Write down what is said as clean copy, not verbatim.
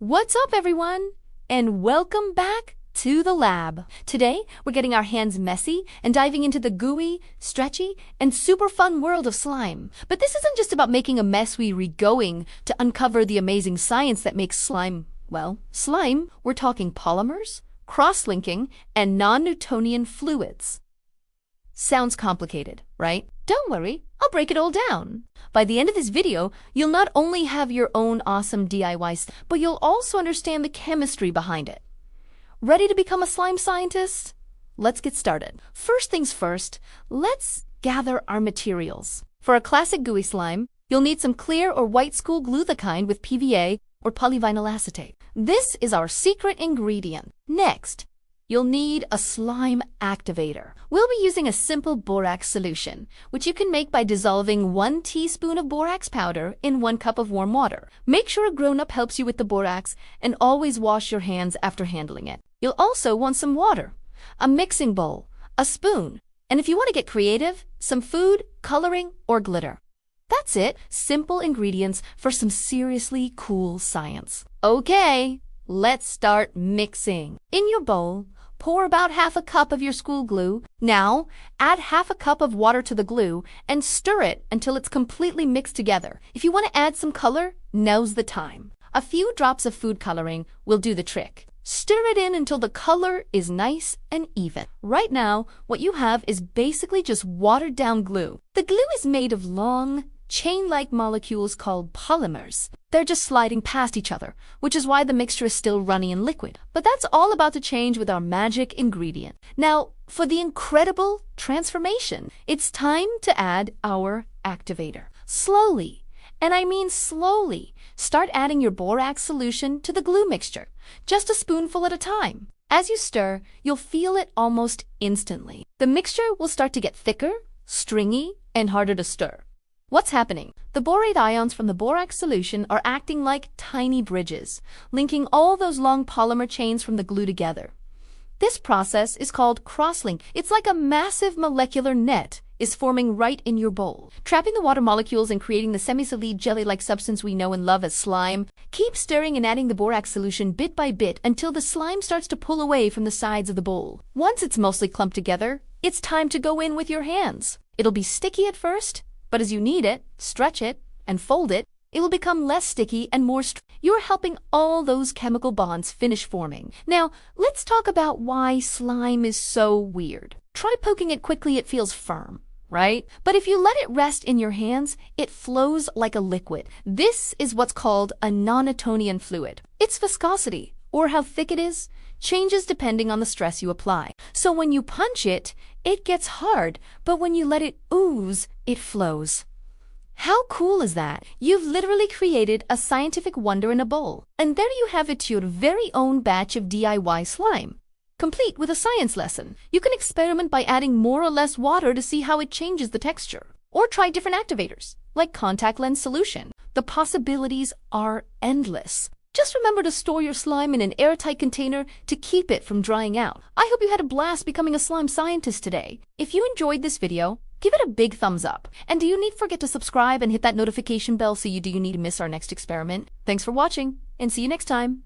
What's up, everyone? And welcome back to the lab. Today, we're getting our hands messy and diving into the gooey, stretchy, and super fun world of slime. But this isn't just about making a mess. We're going to uncover the amazing science that makes slime, well, slime. We're talking polymers, cross-linking, and non-Newtonian fluids. Sounds complicated, right? Don't worry, I'll break it all down. By the end of this video, you'll not only have your own awesome DIY stuff, but you'll also understand the chemistry behind it. Ready to become a slime scientist? Let's get started. First things first, let's gather our materials. For a classic gooey slime, you'll need some clear or white school glue, the kind with PVA or polyvinyl acetate. This is our secret ingredient. Next, you'll need a slime activator. We'll be using a simple borax solution, which you can make by dissolving 1 teaspoon of borax powder in 1 cup of warm water. Make sure a grown-up helps you with the borax and always wash your hands after handling it. You'll also want some water, a mixing bowl, a spoon, and if you want to get creative, some food, coloring, or glitter. That's it. Simple ingredients for some seriously cool science. Okay, let's start mixing. In your bowl, pour about half a cup of your school glue. Now, add half a cup of water to the glue and stir it until it's completely mixed together. If you want to add some color, now's the time. A few drops of food coloring will do the trick. Stir it in until the color is nice and even. Right now, what you have is basically just watered down glue. The glue is made of long, chain-like molecules called polymers. They're just sliding past each other, which is why the mixture is still runny and liquid. But that's all about to change with our magic ingredient. Now, for the incredible transformation, it's time to add our activator. Slowly, and I mean slowly, start adding your borax solution to the glue mixture, just a spoonful at a time. As you stir, you'll feel it almost instantly. The mixture will start to get thicker, stringy, and harder to stir. What's happening? The borate ions from the borax solution are acting like tiny bridges, linking all those long polymer chains from the glue together. This process is called crosslink. It's like a massive molecular net is forming right in your bowl, trapping the water molecules and creating the semi-solid jelly-like substance we know and love as slime. Keep stirring and adding the borax solution bit by bit until the slime starts to pull away from the sides of the bowl. Once it's mostly clumped together, it's time to go in with your hands. It'll be sticky at first, but as you knead it, stretch it, and fold it, it will become less sticky and more You're helping all those chemical bonds finish forming. Now, let's talk about why slime is so weird. Try poking it quickly. It feels firm, right? But if you let it rest in your hands, it flows like a liquid. This is what's called a non-Newtonian fluid. Its viscosity, or how thick it is, changes depending on the stress you apply. So when you punch it, it gets hard, but when you let it ooze, it flows. How cool is that? You've literally created a scientific wonder in a bowl. And there you have it, your very own batch of DIY slime, complete with a science lesson. You can experiment by adding more or less water to see how it changes the texture. Or try different activators, like contact lens solution. The possibilities are endless. Just remember to store your slime in an airtight container to keep it from drying out. I hope you had a blast becoming a slime scientist today. If you enjoyed this video, give it a big thumbs up. And do you need to forget to subscribe and hit that notification bell so you do need to miss our next experiment? Thanks for watching, and see you next time.